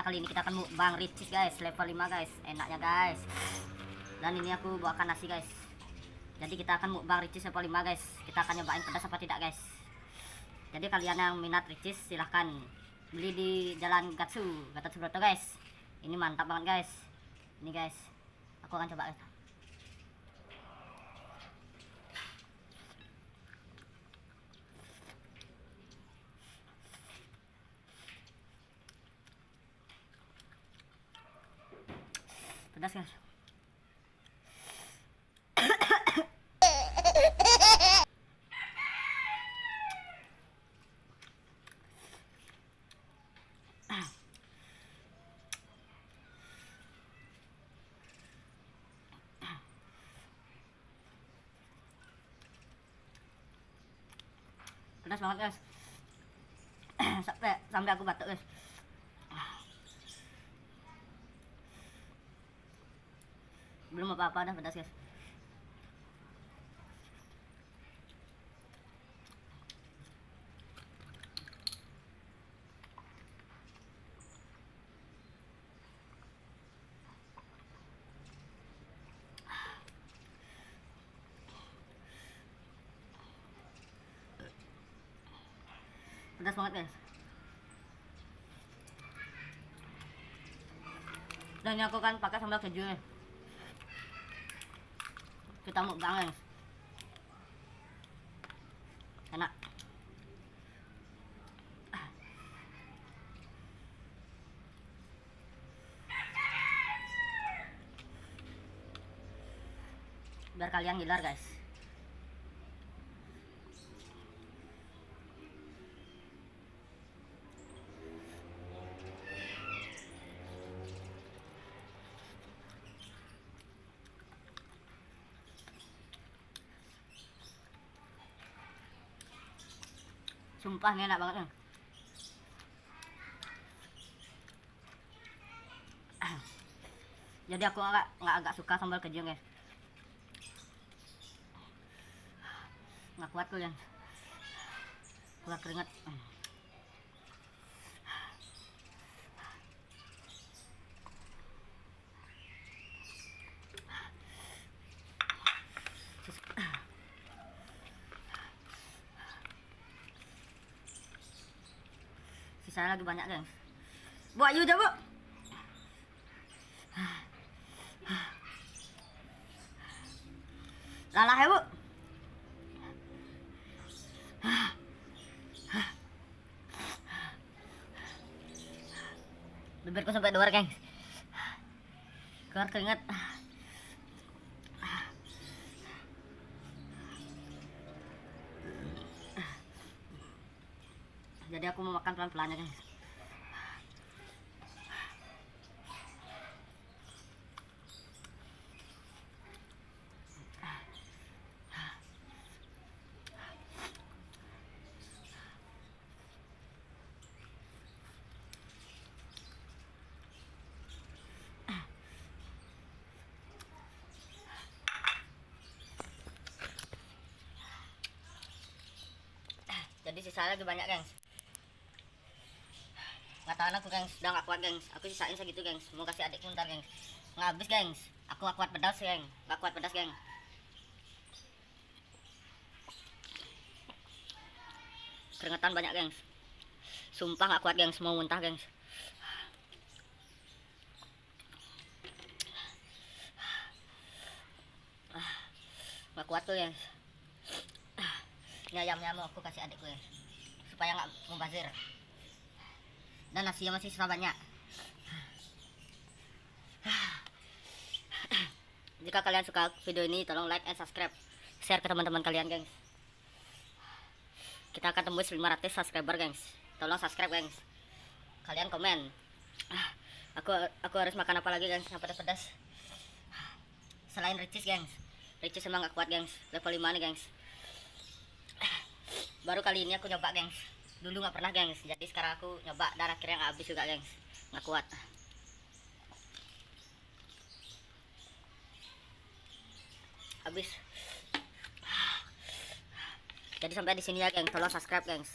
kali ini kita akan mukbang Ricis guys, level 5 guys. Enaknya guys. Dan ini aku bawakan nasi guys. Jadi kita akan mukbang Ricis level 5 guys. Kita akan nyobain pedas apa tidak guys. Jadi kalian yang minat Ricis silahkan beli di Jalan Gatsu, Gatot Subroto guys. Ini mantap banget guys. Ini guys. Aku akan coba guys. Pedas guys. Pedas banget guys. sampai aku batuk guys. Belum apa-apa dah pedas guys. Pedas banget guys. Dan ini aku kan pakai sambal keju nih. Kita mukbang guys. Enak. Biar kalian gilar guys. Sumpah ini enak banget nih. Jadi aku nggak agak suka sambal keju guys. Nggak kuat tuh yang keluar keringat. Sisanya lagi banyak guys. Bu ayo aja bu. Lalah ya bu. Bibirku sampai luar guys. Keluar keringat. Jadi aku mau makan pelan-pelan ya guys. Jadi sisanya lagi banyak gengs. Nggak tahan aku gengs, udah nggak kuat gengs. Aku sisain segitu gengs, mau kasih adikku ntar gengs. Nggak habis gengs, aku nggak kuat pedas geng. Nggak kuat pedas geng. Keringetan banyak gengs. Sumpah nggak kuat gengs, mau muntah gengs. Nggak kuat tuh gengs. Ini ayamnya mau aku kasih adikku ya, supaya nggak membazir. Dan nasinya masih sisa banyak. Jika kalian suka video ini, tolong like and subscribe, share ke teman-teman kalian gengs. Kita akan tembus 500 subscriber gengs. Tolong subscribe gengs. Kalian komen. Aku harus makan apa lagi gengs yang pedas-pedas selain Ricis gengs. Ricis emang gak kuat gengs, level 5 nih gengs. Baru kali ini aku nyoba gengs. Dulu nggak pernah gengs, jadi sekarang aku nyoba dan akhirnya nggak habis juga gengs. Nggak kuat. Habis. Jadi sampai di sini ya gengs. Tolong subscribe gengs.